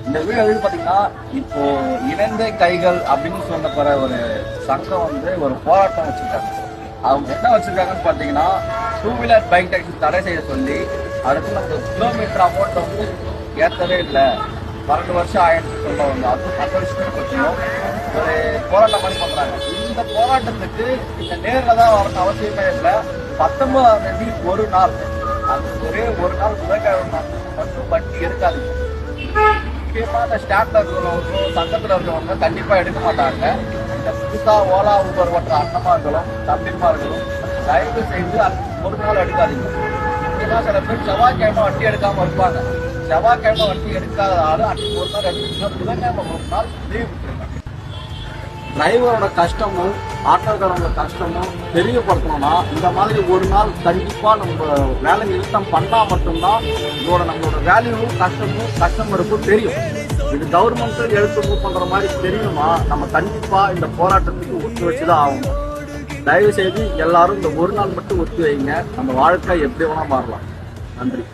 இந்த வீடியோ எதுக்கு பார்த்தீங்கன்னா, இப்போ இணைந்த கைகள் அப்படின்னு சொல்லப்படுற ஒரு சங்கம் வந்து ஒரு போராட்டம் வச்சிருக்காங்க. அவங்க என்ன வச்சிருக்காங்கன்னு பார்த்தீங்கன்னா, 2 வீலர் பைக் டாக்ஸி தடை செய்ய சொல்லி அடுத்து நம்ம கிலோமீட்டர் அமௌண்ட் வந்து ஏற்றவே இல்லை, 12 வருஷம் ஆயிடுச்சு சொல்லுவாங்க. அதுவும் 10 வருஷத்துக்கு பற்றியும் ஒரு போராட்டம் மாதிரி பண்ணுறாங்க. இந்த போராட்டத்துக்கு இந்த நேரில் தான் வரணும் அவசியமே இல்லை. 19ஆம் தேதி ஒரு நாள், அது ஒரே ஒரு நாள் புதன்கிழமை மட்டும் வண்டி எடுக்காதீங்க. முக்கியமாக இந்த ஸ்டாண்ட்ல இருக்கிறவங்க, சங்கத்தில் இருக்கிறவங்க கண்டிப்பாக எடுக்க மாட்டாங்க. இந்த புதுசாக ஓலா ஊபர் ஓட்டுற அண்ணமார்களும் தம்பிமார்களும் தயவு செய்து ஒரு நாள் எடுக்காதீங்க. முக்கியமாக சில பேர் செவ்வாய்க்கிழமை வண்டி எடுக்காமல் இருப்பாங்க. செவ்வாய்க்கிழமை வண்டி எடுக்காத ஆள் அன்றைக்கு ஒரு நாள் எடுத்துக்கிட்டா புதன்கிழமை ஒரு நாள் லீவ் விட்டுருங்க. டிரைவரோட கஷ்டமும் ஆட்டோக்காரங்களோட கஷ்டமும் தெரியப்படுத்தணும்னா இந்த மாதிரி ஒரு நாள் கண்டிப்பா நம்ம வேலை நிறுத்தம் பண்ணா மட்டும்தான் இதோட நம்மளோட வேல்யூவும் கஷ்டமும் கஸ்டமருக்கும் தெரியும். இது கவர்மெண்ட் எடுத்து மூவ் பண்ற மாதிரி தெரியுமா, நம்ம கண்டிப்பா இந்த போராட்டத்துக்கு ஒத்து வச்சுதான் ஆகணும். தயவு செய்து எல்லாரும் இந்த ஒரு நாள் மட்டும் ஒத்து வைங்க. நம்ம வாழ்க்கை எப்படி வேணா மாறலாம். நன்றி.